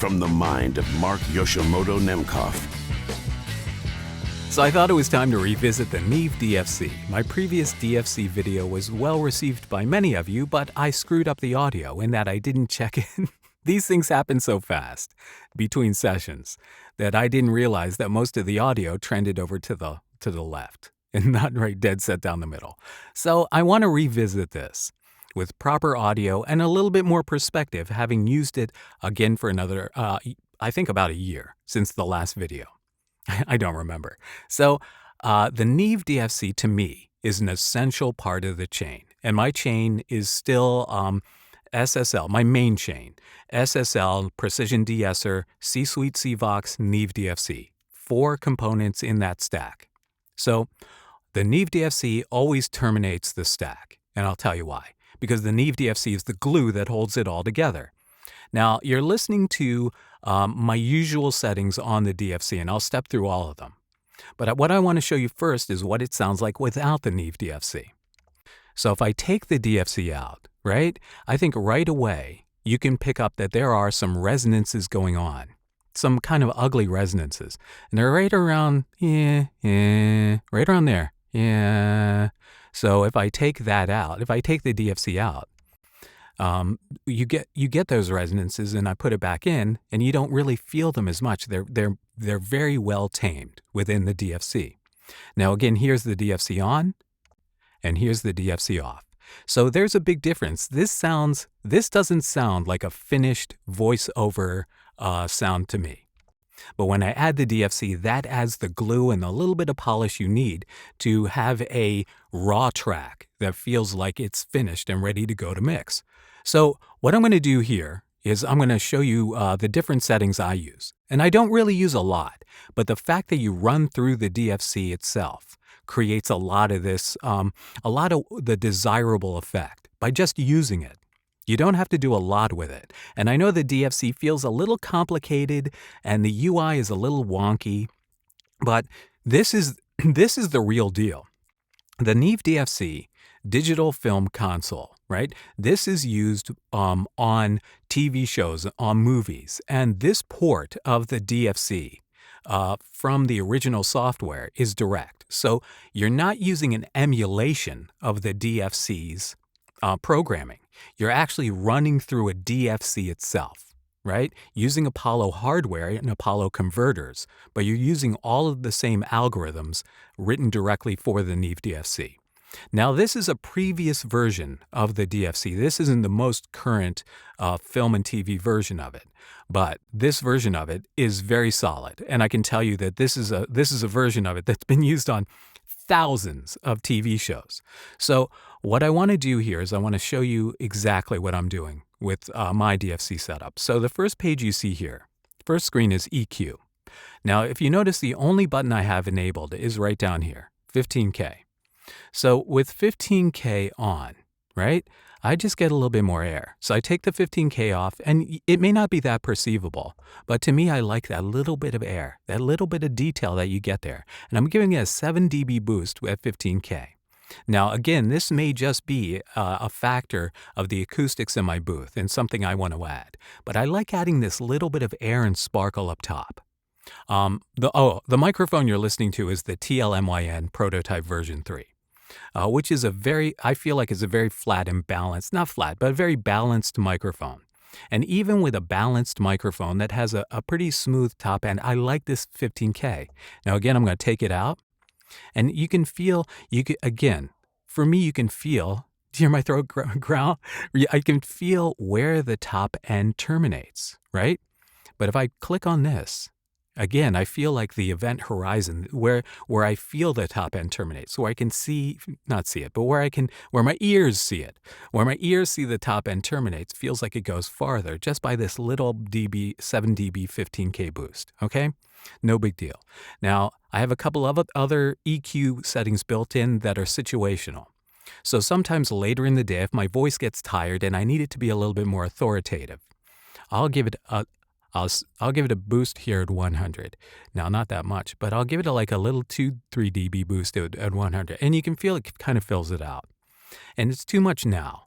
From the mind of Mark Yoshimoto Nemkov. So I thought it was time to revisit the Neve DFC. My previous DFC video was well received by many of you, but I screwed up the audio in that I didn't check in. These things happen so fast between sessions that I didn't realize that most of the audio trended over to the left and not right dead set down the middle. So I want to revisit this with proper audio and a little bit more perspective, having used it again for another, I think about a year since the last video. I don't remember. So the Neve DFC to me is an essential part of the chain. And my chain is still SSL, my main chain. SSL, Precision De-esser, C-Suite CVOX, Neve DFC. 4 components in that stack. So the Neve DFC always terminates the stack. And I'll tell you why. Because the Neve DFC is the glue that holds it all together. Now, you're listening to my usual settings on the DFC, and I'll step through all of them. But what I want to show you first is what it sounds like without the Neve DFC. So if I take the DFC out, right, I think right away you can pick up that there are some resonances going on, some kind of ugly resonances. And they're right around, right around there, yeah. So if I take that out, if I take the DFC out, you get those resonances, and I put it back in, and you don't really feel them as much. They're very well tamed within the DFC. Now again, here's the DFC on, and here's the DFC off. So there's a big difference. This doesn't sound like a finished voiceover sound to me. But when I add the DFC, that adds the glue and a little bit of polish you need to have a raw track that feels like it's finished and ready to go to mix. So what I'm going to do here is I'm going to show you the different settings I use. And I don't really use a lot, but the fact that you run through the DFC itself creates a lot of this, a lot of the desirable effect by just using it. You don't have to do a lot with it. And I know the DFC feels a little complicated and the UI is a little wonky, but this is the real deal. The Neve DFC digital film console, right? This is used on TV shows, on movies, and this port of the DFC from the original software is direct. So you're not using an emulation of the DFC's programming. You're actually running through a DFC itself, right? Using Apollo hardware and Apollo converters, but you're using all of the same algorithms written directly for the Neve DFC. Now, this is a previous version of the DFC. This isn't the most current film and TV version of it, but this version of it is very solid. And I can tell you that this is a version of it that's been used on thousands of TV shows. So what I want to do here is I want to show you exactly what I'm doing with my DFC setup. So the first page you see here, first screen is EQ. Now, if you notice, the only button I have enabled is right down here, 15K. So with 15K on, right, I just get a little bit more air. So I take the 15K off, and it may not be that perceivable, but to me, I like that little bit of air, that little bit of detail that you get there. And I'm giving it a 7 dB boost at 15K. Now, again, this may just be a factor of the acoustics in my booth and something I want to add, but I like adding this little bit of air and sparkle up top. The microphone you're listening to is the TLMYN Prototype version 3. Which is I feel like is a very flat and balanced, not flat, but a very balanced microphone. And even with a balanced microphone that has a pretty smooth top end, I like this 15K. Now, again, I'm going to take it out, and you can feel, for me, you can feel, do you hear my throat growl? I can feel where the top end terminates, right? But if I click on this, again, I feel like the event horizon where I feel the top end terminates, where I can not see it, but where my ears see it. Where my ears see the top end terminates feels like it goes farther just by this little 7 dB 15K boost, okay? No big deal. Now, I have a couple of other EQ settings built in that are situational. So sometimes later in the day, if my voice gets tired and I need it to be a little bit more authoritative, I'll give it a boost here at 100. Now, not that much, but I'll give it like a little 2-3 dB boost at 100. And you can feel it kind of fills it out. And it's too much now.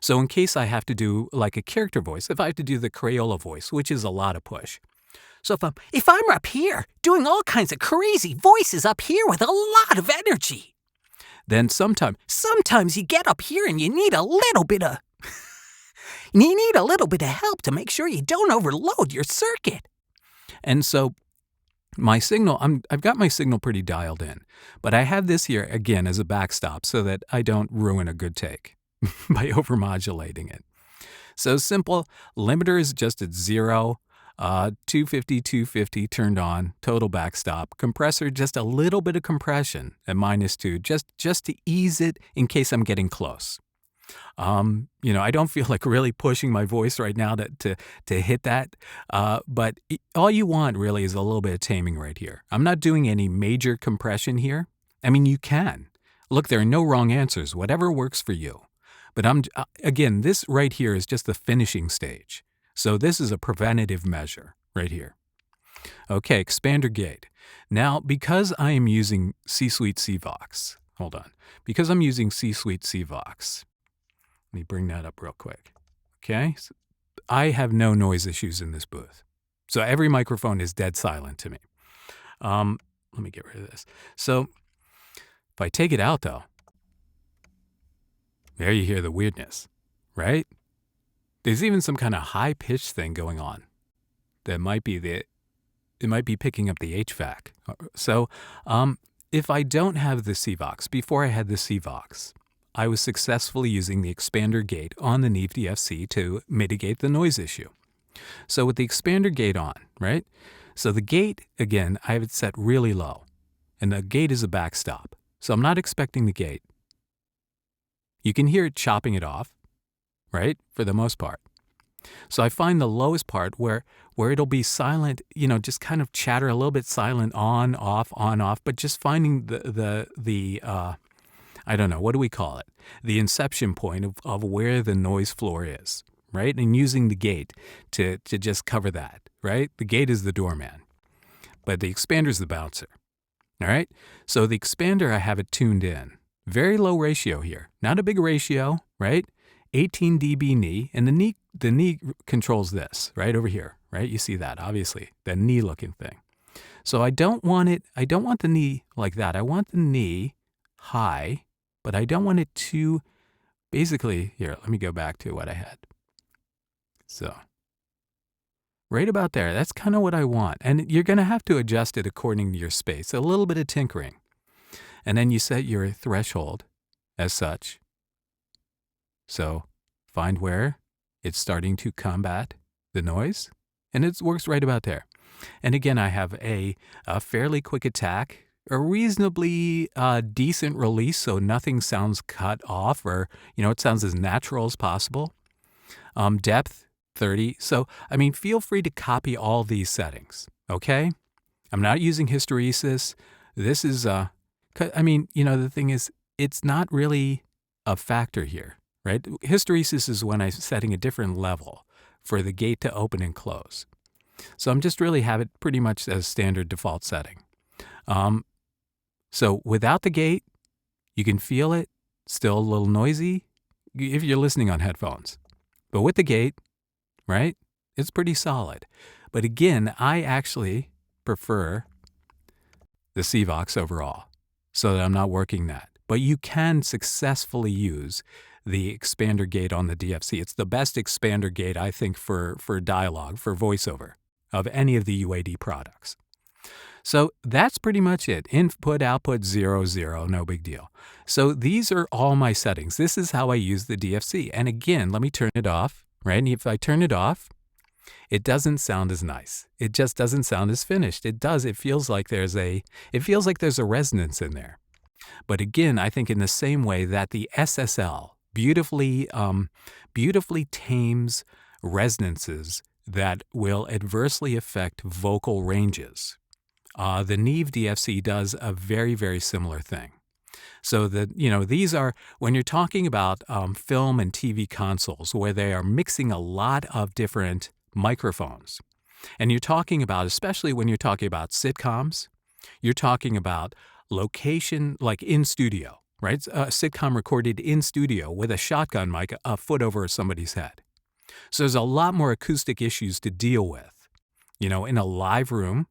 So in case I have to do like a character voice, if I have to do the Crayola voice, which is a lot of push. So if I'm up here doing all kinds of crazy voices up here with a lot of energy, then sometimes you get up here and you need a little bit of help to make sure you don't overload your circuit. And so my signal, I've got my signal pretty dialed in, but I have this here again as a backstop so that I don't ruin a good take by overmodulating it. So simple, limiter is just at 0, 250 turned on, total backstop. Compressor, just a little bit of compression at -2, just to ease it in case I'm getting close. I don't feel like really pushing my voice right now to hit that, but all you want really is a little bit of taming right here. I'm not doing any major compression here. I mean, you can. Look, there are no wrong answers, whatever works for you. But again, this right here is just the finishing stage. So this is a preventative measure right here. Okay, expander gate. Now, because I am using C-Suite CVox, hold on. Because I'm using C-Suite CVox, let me bring that up real quick. Okay, so I have no noise issues in this booth. So every microphone is dead silent to me. Let me get rid of this. So if I take it out though, there you hear the weirdness, right? There's even some kind of high-pitched thing going on that might be picking up the HVAC. So if I don't have the CVox, before I had the CVox, I was successfully using the expander gate on the Neve DFC to mitigate the noise issue. So with the expander gate on, right? So the gate, again, I have it set really low, and the gate is a backstop. So I'm not expecting the gate. You can hear it chopping it off, right, for the most part. So I find the lowest part where it'll be silent, just kind of chatter a little bit silent, on, off, but just finding the I don't know, what do we call it? The inception point of where the noise floor is, right? And using the gate to just cover that, right? The gate is the doorman, but the expander is the bouncer, all right? So the expander, I have it tuned in. Very low ratio here, not a big ratio, right? 18 dB knee, and the knee controls this right over here, right? You see that, obviously, the knee looking thing. So I don't want the knee like that. I want the knee high, but I don't want it too, basically, here, let me go back to what I had. So right about there, that's kind of what I want. And you're going to have to adjust it according to your space, a little bit of tinkering. And then you set your threshold as such. So find where it's starting to combat the noise, and it works right about there. And again, I have a fairly quick attack, a reasonably decent release, so nothing sounds cut off, or it sounds as natural as possible. Depth 30. So I mean, feel free to copy all these settings. Okay, I'm not using hysteresis. This is the thing is, it's not really a factor here, right? Hysteresis is when I'm setting a different level for the gate to open and close. So I'm just really have it pretty much as standard default setting. So without the gate, you can feel it, still a little noisy if you're listening on headphones. But with the gate, right, it's pretty solid. But again, I actually prefer the CVox overall, so that I'm not working that. But you can successfully use the expander gate on the DFC. It's the best expander gate, I think, for dialogue, for voiceover, of any of the UAD products. So that's pretty much it. Input, output, 0, 0, no big deal. So these are all my settings. This is how I use the DFC. And again, let me turn it off, right? And if I turn it off, it doesn't sound as nice. It just doesn't sound as finished. It does. It feels like there's a resonance in there. But again, I think in the same way that the SSL beautifully tames resonances that will adversely affect vocal ranges, the Neve DFC does a very, very similar thing. So that, these are, when you're talking about film and TV consoles where they are mixing a lot of different microphones, and you're talking about, especially when you're talking about sitcoms, you're talking about location, like in studio, right? A sitcom recorded in studio with a shotgun mic a foot over somebody's head. So there's a lot more acoustic issues to deal with, in a live room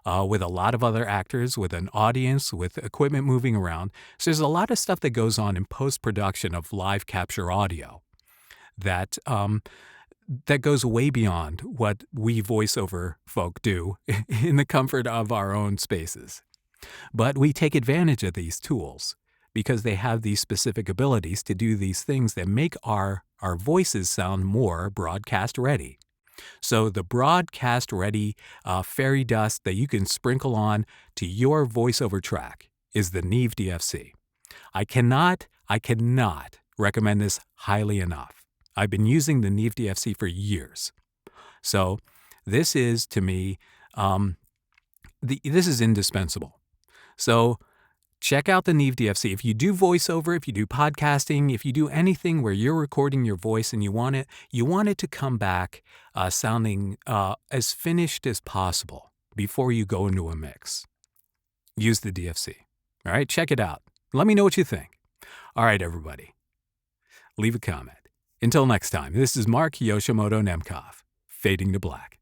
with a lot of other actors, with an audience, with equipment moving around. So there's a lot of stuff that goes on in post-production of live capture audio that that goes way beyond what we voiceover folk do in the comfort of our own spaces. But we take advantage of these tools because they have these specific abilities to do these things that make our voices sound more broadcast ready. So the broadcast ready fairy dust that you can sprinkle on to your voiceover track is the Neve DFC. I cannot recommend this highly enough. I've been using the Neve DFC for years. So this is, to me, this is indispensable. So check out the Neve DFC. If you do voiceover, if you do podcasting, if you do anything where you're recording your voice and you want it to come back sounding as finished as possible before you go into a mix, use the DFC. All right, check it out. Let me know what you think. All right, everybody, leave a comment. Until next time, this is Mark Yoshimoto Nemkov, fading to black.